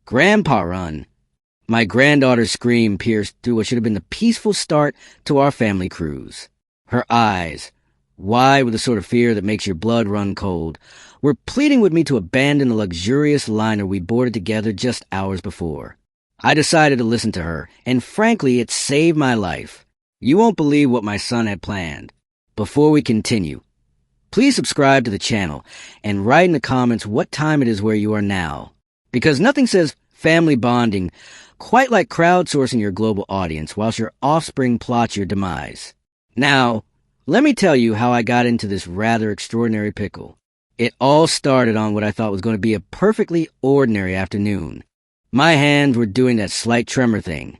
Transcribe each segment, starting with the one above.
Grandpa run. My granddaughter's scream pierced through what should have been the peaceful start to our family cruise. Her eyes, wide with the sort of fear that makes your blood run cold, were pleading with me to abandon the luxurious liner we boarded together just hours before. I decided to listen to her, and frankly, it saved my life. You won't believe what my son had planned. Before we continue, please subscribe to the channel and write in the comments what time it is where you are now, because nothing says family bonding quite like crowdsourcing your global audience whilst your offspring plots your demise. Now, let me tell you how I got into this rather extraordinary pickle. It all started on what I thought was going to be a perfectly ordinary afternoon. My hands were doing that slight tremor thing.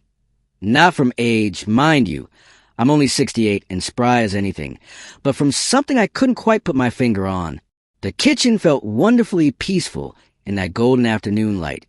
Not from age, mind you. I'm only 68 and spry as anything, but from something I couldn't quite put my finger on. The kitchen felt wonderfully peaceful in that golden afternoon light.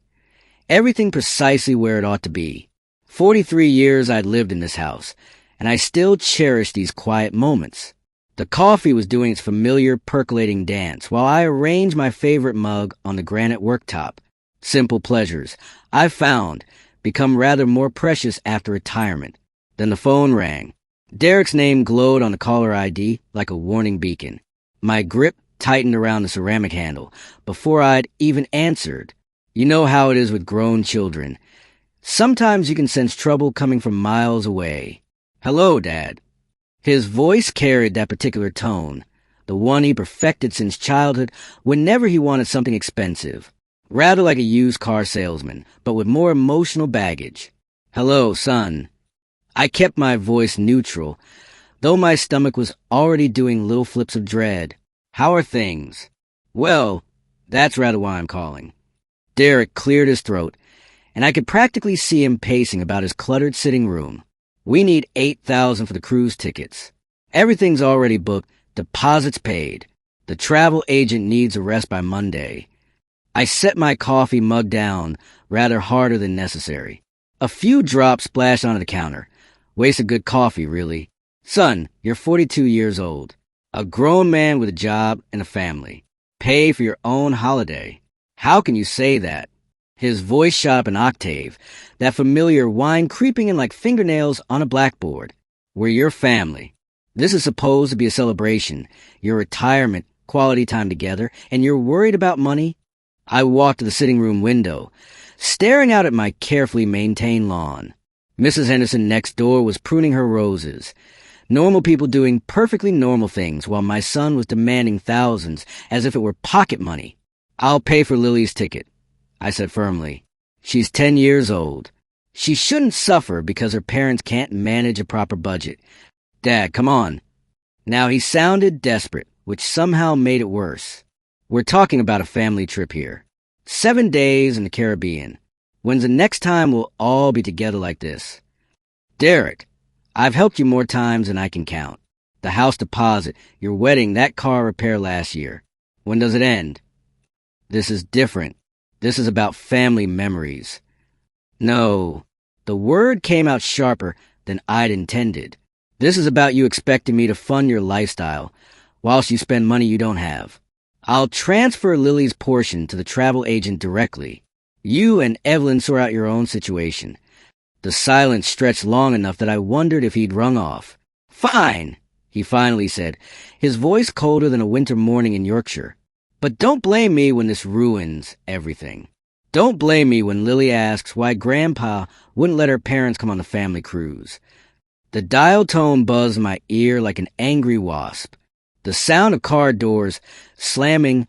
Everything precisely where it ought to be. 43 years I'd lived in this house, and I still cherish these quiet moments. The coffee was doing its familiar percolating dance while I arranged my favorite mug on the granite worktop. Simple pleasures, I've found, become rather more precious after retirement. Then the phone rang. Derek's name glowed on the caller ID like a warning beacon. My grip tightened around the ceramic handle before I'd even answered. You know how it is with grown children. Sometimes you can sense trouble coming from miles away. Hello, Dad. His voice carried that particular tone, the one he perfected since childhood whenever he wanted something expensive. Rather like a used car salesman, but with more emotional baggage. Hello, son. I kept my voice neutral, though my stomach was already doing little flips of dread. How are things? Well, that's rather why I'm calling. Derek cleared his throat, and I could practically see him pacing about his cluttered sitting room. We need $8,000 for the cruise tickets. Everything's already booked, deposits paid. The travel agent needs a rest by Monday. I set my coffee mug down rather harder than necessary. A few drops splashed onto the counter. Waste of good coffee, really. Son, you're 42 years old. A grown man with a job and a family. Pay for your own holiday. How can you say that? His voice shot up an octave, that familiar whine creeping in like fingernails on a blackboard. We're your family. This is supposed to be a celebration, your retirement, quality time together, and you're worried about money? I walked to the sitting room window, staring out at my carefully maintained lawn. Mrs. Henderson next door was pruning her roses. Normal people doing perfectly normal things, while my son was demanding thousands as if it were pocket money. I'll pay for Lily's ticket, I said firmly. She's 10 years old. She shouldn't suffer because her parents can't manage a proper budget. Dad, come on. Now he sounded desperate, which somehow made it worse. We're talking about a family trip here. 7 days in the Caribbean. When's the next time we'll all be together like this? Derek, I've helped you more times than I can count. The house deposit, your wedding, that car repair last year. When does it end? This is different. This is about family memories. No, the word came out sharper than I'd intended. This is about you expecting me to fund your lifestyle, whilst you spend money you don't have. I'll transfer Lily's portion to the travel agent directly. You and Evelyn sort out your own situation. The silence stretched long enough that I wondered if he'd rung off. Fine, he finally said, his voice colder than a winter morning in Yorkshire. But don't blame me when this ruins everything. Don't blame me when Lily asks why Grandpa wouldn't let her parents come on the family cruise. The dial tone buzzed in my ear like an angry wasp. The sound of car doors slamming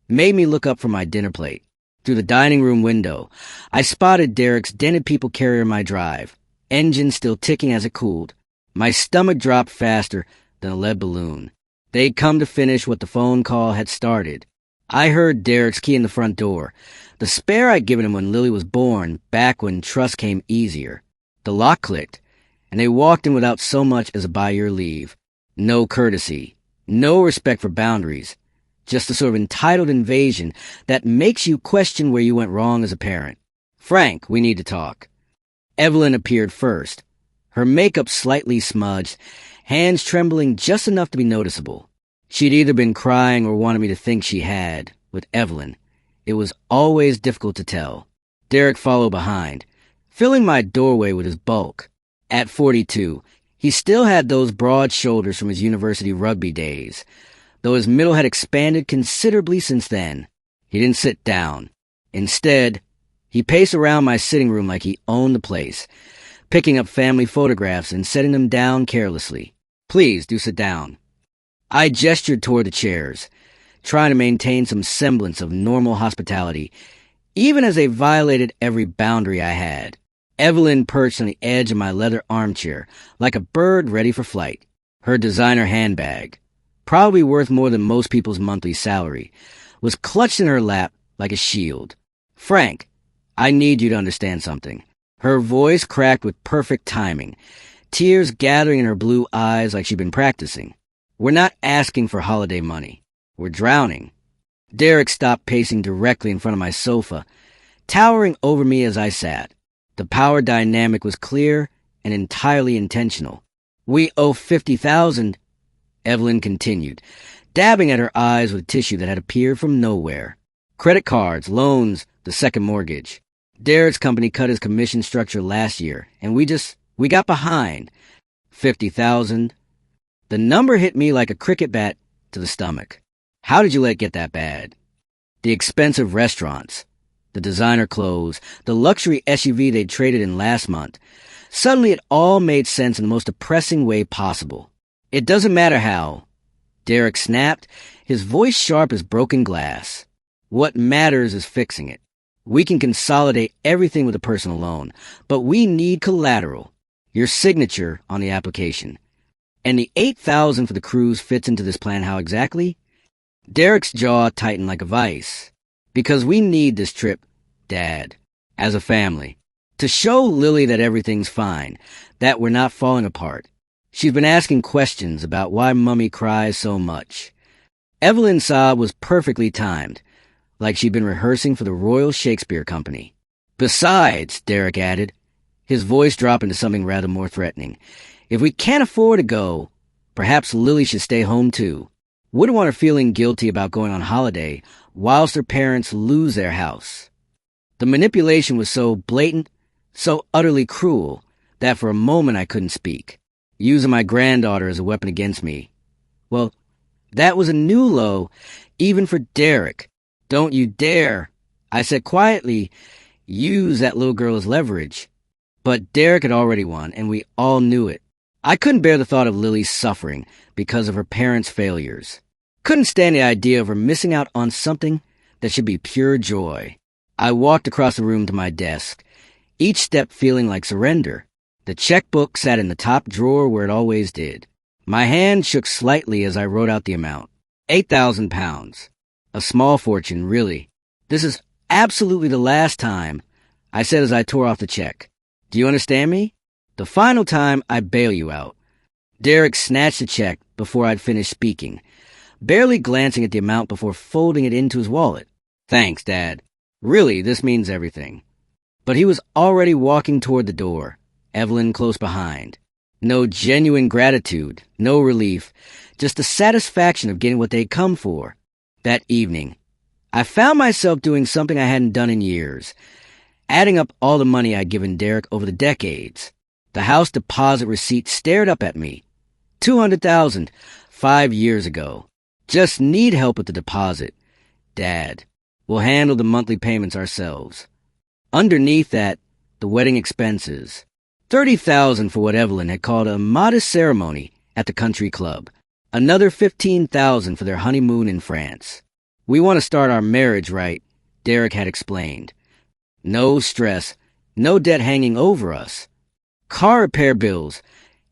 made me look up from my dinner plate. Through the dining room window, I spotted Derek's dented people carrier in my drive, engine still ticking as it cooled. My stomach dropped faster than a lead balloon. They'd come to finish what the phone call had started. I heard Derek's key in the front door, the spare I'd given him when Lily was born, back when trust came easier. The lock clicked, and they walked in without so much as a by your leave. No courtesy, no respect for boundaries, just the sort of entitled invasion that makes you question where you went wrong as a parent. Frank, we need to talk. Evelyn appeared first, her makeup slightly smudged, hands trembling just enough to be noticeable. She'd either been crying or wanted me to think she had. With Evelyn, it was always difficult to tell. Derek followed behind, filling my doorway with his bulk. At 42, he still had those broad shoulders from his university rugby days, though his middle had expanded considerably since then. He didn't sit down. Instead, he paced around my sitting room like he owned the place, picking up family photographs and setting them down carelessly. "Please, do sit down." I gestured toward the chairs, trying to maintain some semblance of normal hospitality, even as they violated every boundary I had. Evelyn perched on the edge of my leather armchair, like a bird ready for flight. Her designer handbag, probably worth more than most people's monthly salary, was clutched in her lap like a shield. "Frank, I need you to understand something." Her voice cracked with perfect timing, tears gathering in her blue eyes like she'd been practicing. "We're not asking for holiday money. We're drowning." Derek stopped pacing directly in front of my sofa, towering over me as I sat. The power dynamic was clear and entirely intentional. "We owe $50,000, Evelyn continued, dabbing at her eyes with tissue that had appeared from nowhere. "Credit cards, loans, the second mortgage. Derek's company cut his commission structure last year, and we got behind. 50,000. The number hit me like a cricket bat to the stomach. How did you let it get that bad? The expensive restaurants, the designer clothes, the luxury SUV they'd traded in last month. Suddenly it all made sense in the most depressing way possible. It doesn't matter how." Derek snapped, his voice sharp as broken glass. "What matters is fixing it. We can consolidate everything with a personal loan, but we need collateral. Your signature on the application. And the $8,000 for the cruise fits into this plan how exactly?" Derek's jaw tightened like a vice. "Because we need this trip, Dad, as a family. To show Lily that everything's fine, that we're not falling apart. She's been asking questions about why Mummy cries so much." Evelyn's sob was perfectly timed, like she'd been rehearsing for the Royal Shakespeare Company. "Besides," Derek added, his voice dropping to something rather more threatening, "if we can't afford to go, perhaps Lily should stay home too. Wouldn't want her feeling guilty about going on holiday whilst her parents lose their house." The manipulation was so blatant, so utterly cruel, that for a moment I couldn't speak. Using my granddaughter as a weapon against me. Well, that was a new low, even for Derek. "Don't you dare," I said quietly, "use that little girl as leverage." But Derek had already won, and we all knew it. I couldn't bear the thought of Lily's suffering because of her parents' failures. Couldn't stand the idea of her missing out on something that should be pure joy. I walked across the room to my desk, each step feeling like surrender. The checkbook sat in the top drawer where it always did. My hand shook slightly as I wrote out the amount. £8,000. A small fortune, really. "This is absolutely the last time," I said as I tore off the check. "Do you understand me? The final time I bail you out." Derek snatched the check before I'd finished speaking, barely glancing at the amount before folding it into his wallet. "Thanks, Dad. Really, this means everything." But he was already walking toward the door, Evelyn close behind. No genuine gratitude, no relief, just the satisfaction of getting what they'd come for. That evening, I found myself doing something I hadn't done in years, adding up all the money I'd given Derek over the decades. The house deposit receipt stared up at me. $200,000, 5 years ago. "Just need help with the deposit, Dad. We'll handle the monthly payments ourselves." Underneath that, the wedding expenses. $30,000 for what Evelyn had called a modest ceremony at the country club. Another $15,000 for their honeymoon in France. "We want to start our marriage right," Derek had explained. "No stress, no debt hanging over us. Car repair bills,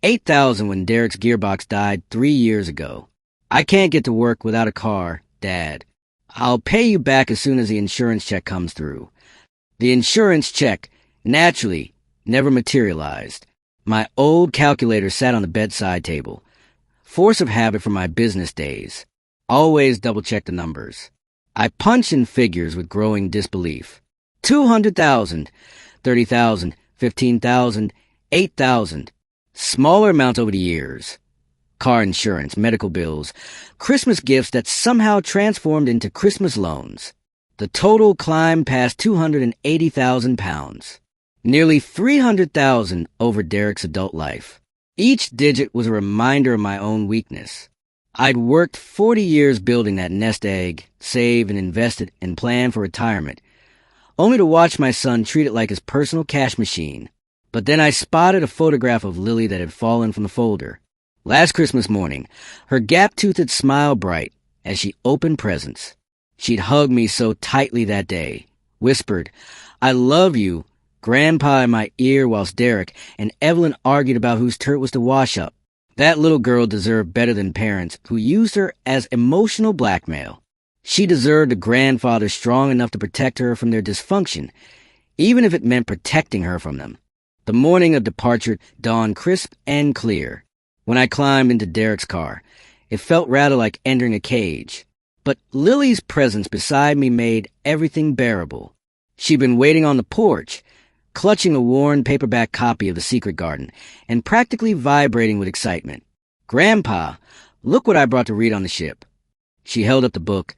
$8,000 when Derek's gearbox died 3 years ago. I can't get to work without a car, Dad. I'll pay you back as soon as the insurance check comes through." The insurance check, naturally, never materialized. My old calculator sat on the bedside table. Force of habit from my business days. Always double-check the numbers. I punched in figures with growing disbelief. 200,000, 30,000, 15,000, 8,000. Smaller amounts over the years. Car insurance, medical bills, Christmas gifts that somehow transformed into Christmas loans. The total climbed past 280,000 pounds. Nearly 300,000 over Derek's adult life. Each digit was a reminder of my own weakness. I'd worked 40 years building that nest egg, saved and invested and planned for retirement, only to watch my son treat it like his personal cash machine. But then I spotted a photograph of Lily that had fallen from the folder. Last Christmas morning, her gap-toothed smile bright as she opened presents. She'd hugged me so tightly that day, whispered, "I love you," Grandpa in my ear whilst Derek and Evelyn argued about whose turret was to wash up. That little girl deserved better than parents who used her as emotional blackmail. She deserved a grandfather strong enough to protect her from their dysfunction, even if it meant protecting her from them. The morning of departure dawned crisp and clear. When I climbed into Derek's car, it felt rather like entering a cage. But Lily's presence beside me made everything bearable. She'd been waiting on the porch, clutching a worn paperback copy of The Secret Garden, and practically vibrating with excitement. "Grandpa, look what I brought to read on the ship." She held up the book,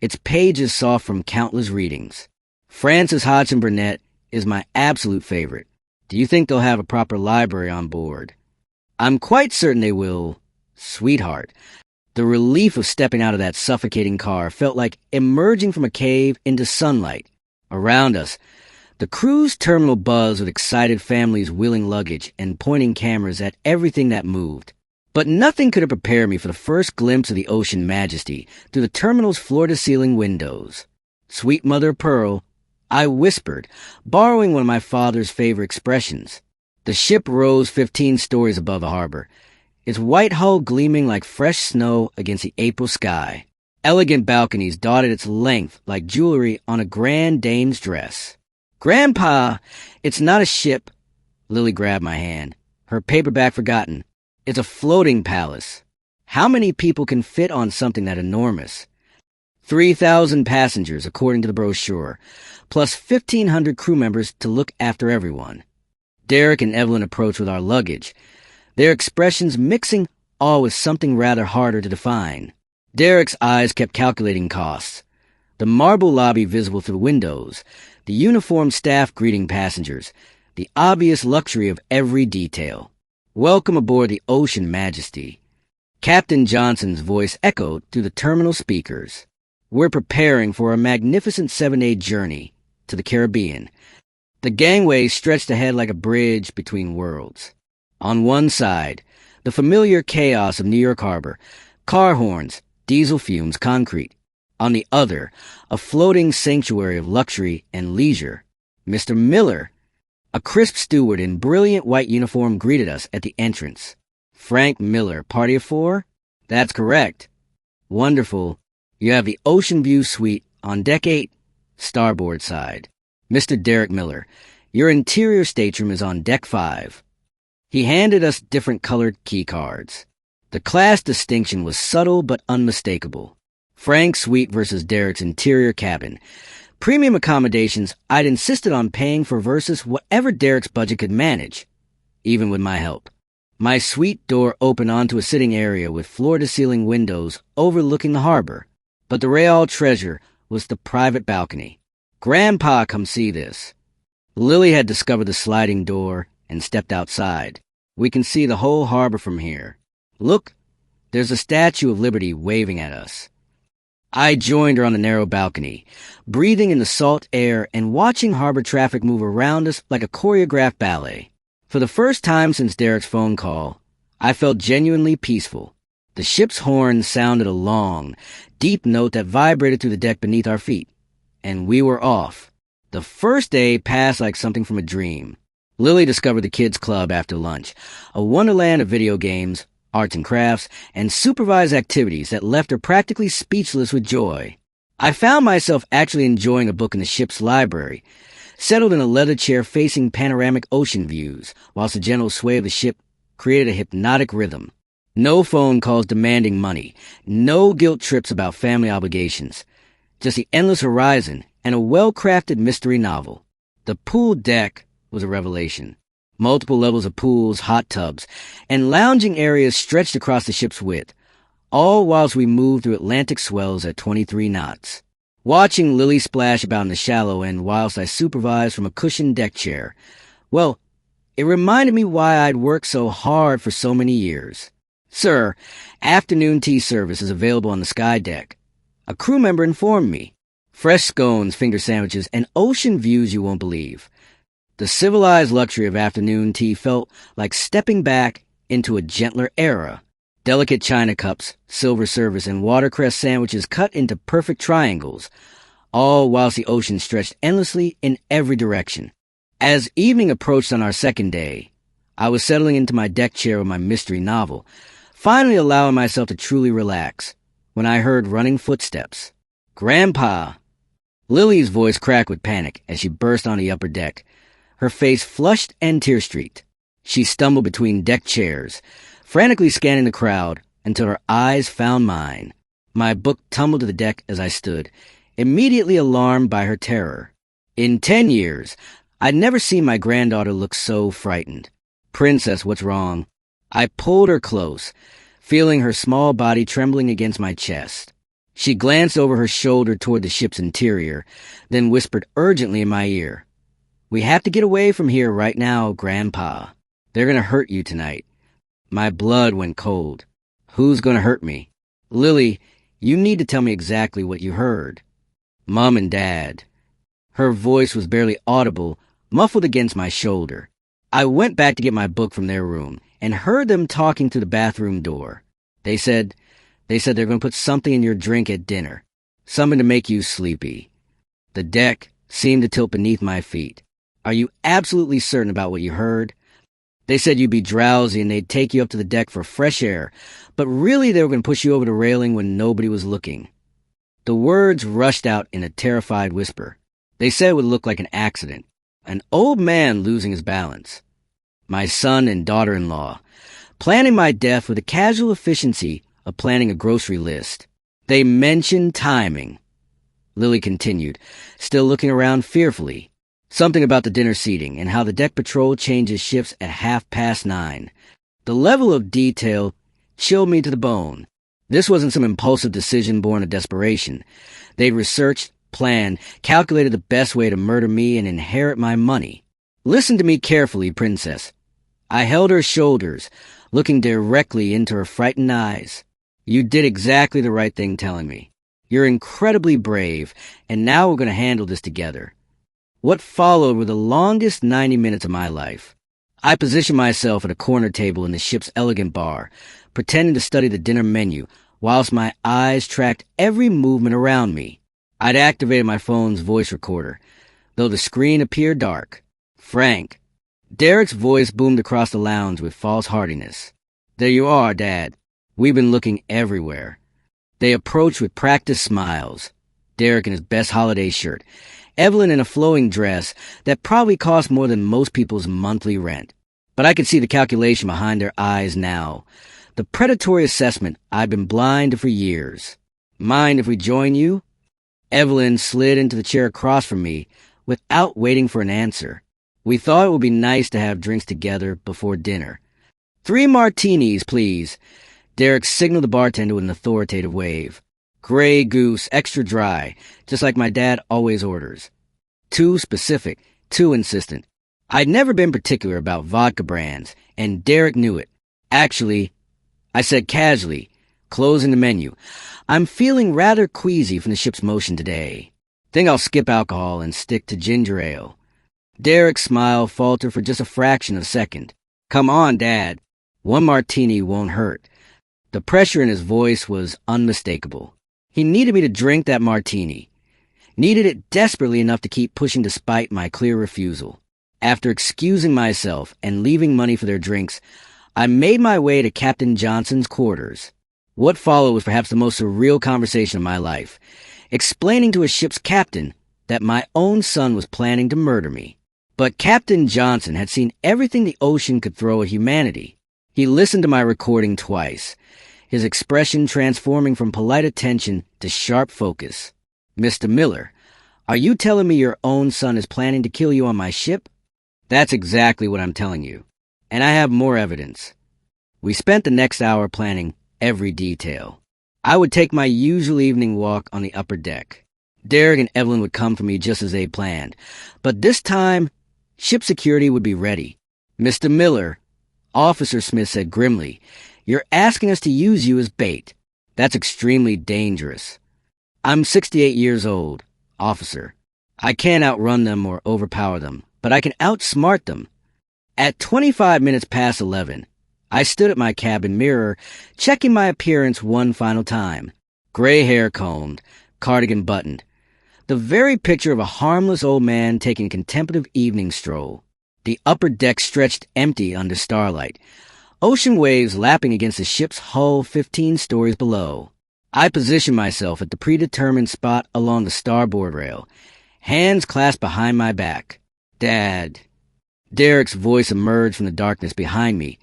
its pages soft from countless readings. Frances Hodgson Burnett is my absolute favorite. Do you think they'll have a proper library on board? I'm quite certain they will, sweetheart. The relief of stepping out of that suffocating car felt like emerging from a cave into sunlight. Around us, the cruise terminal buzzed with excited families wheeling luggage and pointing cameras at everything that moved. But nothing could have prepared me for the first glimpse of the ocean Majesty through the terminal's floor-to-ceiling windows. "Sweet mother of pearl," I whispered, borrowing one of my father's favorite expressions. The ship rose 15 stories above the harbor, its white hull gleaming like fresh snow against the April sky. Elegant balconies dotted its length like jewelry on a grand dame's dress. "Grandpa, it's not a ship." Lily grabbed my hand, her paperback forgotten. "It's a floating palace. How many people can fit on something that enormous?" 3,000 passengers, according to the brochure, plus 1,500 crew members to look after everyone. Derek and Evelyn approached with our luggage, their expressions mixing all with something rather harder to define. Derek's eyes kept calculating costs. The marble lobby visible through the windows, the uniformed staff greeting passengers, the obvious luxury of every detail. "Welcome aboard the Ocean Majesty." Captain Johnson's voice echoed through the terminal speakers. "We're preparing for a magnificent 7-day journey to the Caribbean." The gangway stretched ahead like a bridge between worlds. On one side, the familiar chaos of New York Harbor, car horns, diesel fumes, concrete. On the other, a floating sanctuary of luxury and leisure. Mr. Miller, a crisp steward in brilliant white uniform, greeted us at the entrance. "Frank Miller, party of 4? "That's correct." "Wonderful. You have the Ocean View Suite on deck 8, starboard side. Mr. Derek Miller, your interior stateroom is on deck 5. He handed us different colored key cards. The class distinction was subtle but unmistakable. Frank's suite versus Derek's interior cabin. Premium accommodations I'd insisted on paying for versus whatever Derek's budget could manage, even with my help. My suite door opened onto a sitting area with floor-to-ceiling windows overlooking the harbor. But the real treasure was the private balcony. "Grandpa, come see this." Lily had discovered the sliding door and stepped outside. "We can see the whole harbor from here. Look, there's a Statue of Liberty waving at us." I joined her on the narrow balcony, breathing in the salt air and watching harbor traffic move around us like a choreographed ballet. For the first time since Derek's phone call, I felt genuinely peaceful. The ship's horn sounded a long, deep note that vibrated through the deck beneath our feet. And we were off. The first day passed like something from a dream. Lily discovered the kids' club after lunch, a wonderland of video games, arts and crafts, and supervised activities that left her practically speechless with joy. I found myself actually enjoying a book in the ship's library, settled in a leather chair facing panoramic ocean views, whilst the gentle sway of the ship created a hypnotic rhythm. No phone calls demanding money, no guilt trips about family obligations, just the endless horizon and a well-crafted mystery novel. The pool deck was a revelation. Multiple levels of pools, hot tubs, and lounging areas stretched across the ship's width, all whilst we moved through Atlantic swells at 23 knots. watching Lily splash about in the shallow end whilst I supervised from a cushioned deck chair. Well, it reminded me why I'd worked so hard for so many years. Sir, afternoon tea service is available on the sky deck. A crew member informed me. Fresh scones, finger sandwiches, and ocean views you won't believe. The civilized luxury of afternoon tea felt like stepping back into a gentler era. Delicate china cups, silver service, and watercress sandwiches cut into perfect triangles, all whilst the ocean stretched endlessly in every direction. As evening approached on our second day, I was settling into my deck chair with my mystery novel, finally allowing myself to truly relax, when I heard running footsteps. "Grandpa!" Lily's voice cracked with panic as she burst on the upper deck, her face flushed and tear-streaked. She stumbled between deck chairs, frantically scanning the crowd until her eyes found mine. My book tumbled to the deck as I stood, immediately alarmed by her terror. In 10 years, I'd never seen my granddaughter look so frightened. "Princess, what's wrong?" I pulled her close, feeling her small body trembling against my chest. She glanced over her shoulder toward the ship's interior, then whispered urgently in my ear, "We have to get away from here right now, Grandpa. They're gonna hurt you tonight." My blood went cold. Who's gonna hurt me? "Lily, you need to tell me exactly what you heard." "Mom and Dad." Her voice was barely audible, muffled against my shoulder. I went back to get my book from their room and heard them talking through the bathroom door. They said they're going to put something in your drink at dinner, something to make you sleepy. The deck seemed to tilt beneath my feet. "Are you absolutely certain about what you heard?" "They said you'd be drowsy and they'd take you up to the deck for fresh air, but really they were going to push you over the railing when nobody was looking." The words rushed out in a terrified whisper. They said it would look like an accident, an old man losing his balance. My son and daughter-in-law, planning my death with the casual efficiency of planning a grocery list. They mentioned timing. Lily continued, still looking around fearfully. Something about the dinner seating and how the deck patrol changes shifts at 9:30. The level of detail chilled me to the bone. This wasn't some impulsive decision born of desperation. They'd researched, planned, calculated the best way to murder me and inherit my money. "Listen to me carefully, Princess." I held her shoulders, looking directly into her frightened eyes. "You did exactly the right thing telling me. You're incredibly brave, and now we're going to handle this together." What followed were the longest 90 minutes of my life. I positioned myself at a corner table in the ship's elegant bar, pretending to study the dinner menu, whilst my eyes tracked every movement around me. I'd activated my phone's voice recorder, though the screen appeared dark. "Frank." Derek's voice boomed across the lounge with false heartiness. "There you are, Dad. We've been looking everywhere." They approached with practiced smiles. Derek in his best holiday shirt, Evelyn in a flowing dress that probably cost more than most people's monthly rent. But I could see the calculation behind their eyes now. The predatory assessment I'd been blind to for years. "Mind if we join you?" Evelyn slid into the chair across from me without waiting for an answer. "We thought it would be nice to have drinks together before dinner." "3 martinis, please." Derek signaled the bartender with an authoritative wave. "Grey Goose, extra dry, just like my dad always orders." Too specific, too insistent. I'd never been particular about vodka brands, and Derek knew it. "Actually," I said casually, closing the menu, "I'm feeling rather queasy from the ship's motion today. Think I'll skip alcohol and stick to ginger ale." Derek's smile faltered for just a fraction of a second. "Come on, Dad. 1 martini won't hurt." The pressure in his voice was unmistakable. He needed me to drink that martini. Needed it desperately enough to keep pushing despite my clear refusal. After excusing myself and leaving money for their drinks, I made my way to Captain Johnson's quarters. What followed was perhaps the most surreal conversation of my life, explaining to a ship's captain that my own son was planning to murder me. But Captain Johnson had seen everything the ocean could throw at humanity. He listened to my recording twice, his expression transforming from polite attention to sharp focus. "Mr. Miller, are you telling me your own son is planning to kill you on my ship?" "That's exactly what I'm telling you. And I have more evidence." We spent the next hour planning every detail. I would take my usual evening walk on the upper deck. Derek and Evelyn would come for me just as they planned. But this time, ship security would be ready. "Mr. Miller," Officer Smith said grimly, "you're asking us to use you as bait. That's extremely dangerous. I'm 68 years old, officer. I can't outrun them or overpower them, but I can outsmart them." At 25 minutes past 11, I stood at my cabin mirror, checking my appearance one final time. Gray hair combed, cardigan buttoned. The very picture of a harmless old man taking a contemplative evening stroll. The upper deck stretched empty under starlight, ocean waves lapping against the ship's hull 15 stories below. I positioned myself at the predetermined spot along the starboard rail, hands clasped behind my back. "Dad." Derek's voice emerged from the darkness behind me,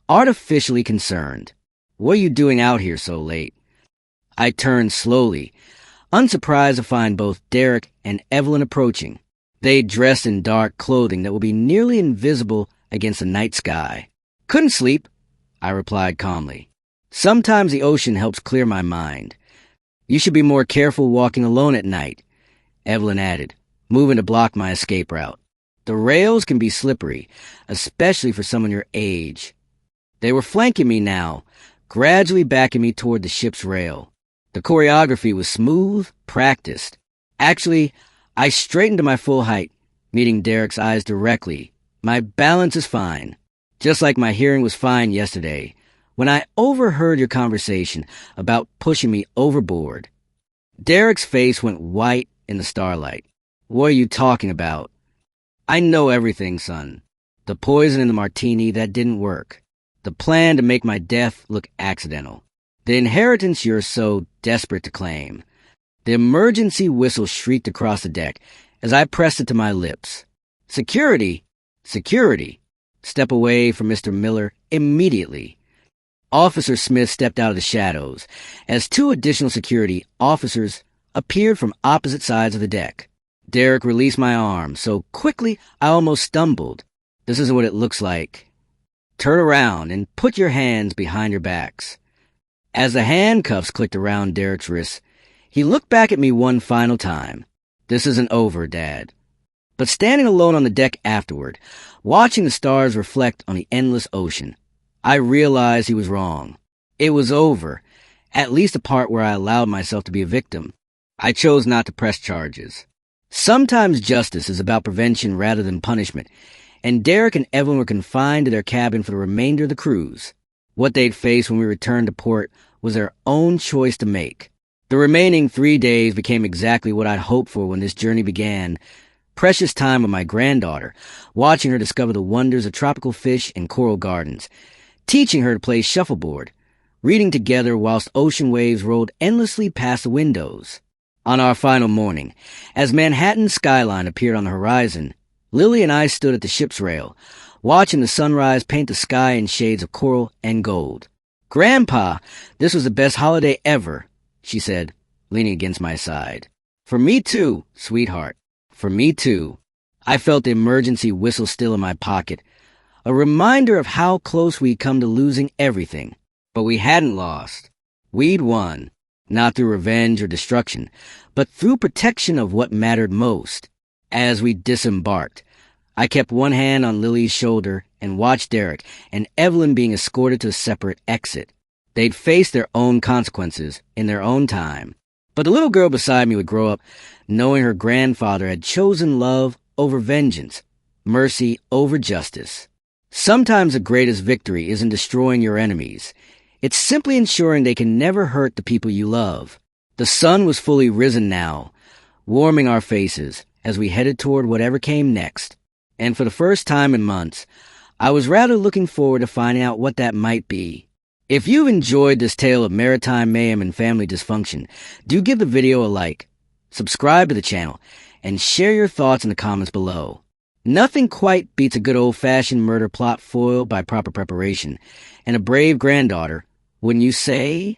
artificially concerned. "What are you doing out here so late?" I turned slowly, unsurprised to find both Derek and Evelyn approaching. They dressed in dark clothing that would be nearly invisible against the night sky. "Couldn't sleep," I replied calmly. "Sometimes the ocean helps clear my mind. You should be more careful walking alone at night," Evelyn added, moving to block my escape route. "The rails can be slippery, especially for someone your age." They were flanking me now, gradually backing me toward the ship's rail. The choreography was smooth, practiced. Actually, I straightened to my full height, meeting Derek's eyes directly. My balance is fine, just like my hearing was fine yesterday, when I overheard your conversation about pushing me overboard. Derek's face went white in the starlight. "What are you talking about?" "I know everything, son. The poison in the martini, that didn't work. The plan to make my death look accidental. The inheritance you're so desperate to claim." The emergency whistle shrieked across the deck as I pressed it to my lips. "Security! Security! Step away from Mr. Miller immediately." Officer Smith stepped out of the shadows as two additional security officers appeared from opposite sides of the deck. Derek released my arm so quickly I almost stumbled. "This isn't what it looks like. Turn around and put your hands behind your backs." As the handcuffs clicked around Derek's wrists, he looked back at me one final time. "This isn't over, Dad." But standing alone on the deck afterward, watching the stars reflect on the endless ocean, I realized he was wrong. It was over, at least the part where I allowed myself to be a victim. I chose not to press charges. Sometimes justice is about prevention rather than punishment, and Derek and Evelyn were confined to their cabin for the remainder of the cruise. What they'd face when we returned to port was their own choice to make. The remaining 3 days became exactly what I'd hoped for when this journey began. Precious time with my granddaughter, watching her discover the wonders of tropical fish and coral gardens, teaching her to play shuffleboard, reading together whilst ocean waves rolled endlessly past the windows. On our final morning, as Manhattan's skyline appeared on the horizon, Lily and I stood at the ship's rail, watching the sunrise paint the sky in shades of coral and gold. "Grandpa, this was the best holiday ever," she said, leaning against my side. "For me too, sweetheart. For me too." I felt the emergency whistle still in my pocket, a reminder of how close we'd come to losing everything. But we hadn't lost. We'd won, not through revenge or destruction, but through protection of what mattered most. As we disembarked, I kept one hand on Lily's shoulder and watched Derek and Evelyn being escorted to a separate exit. They'd face their own consequences in their own time. But the little girl beside me would grow up knowing her grandfather had chosen love over vengeance, mercy over justice. Sometimes the greatest victory isn't destroying your enemies. It's simply ensuring they can never hurt the people you love. The sun was fully risen now, warming our faces as we headed toward whatever came next. And for the first time in months, I was rather looking forward to finding out what that might be. If you've enjoyed this tale of maritime mayhem and family dysfunction, do give the video a like, subscribe to the channel, and share your thoughts in the comments below. Nothing quite beats a good old-fashioned murder plot foiled by proper preparation, and a brave granddaughter, wouldn't you say?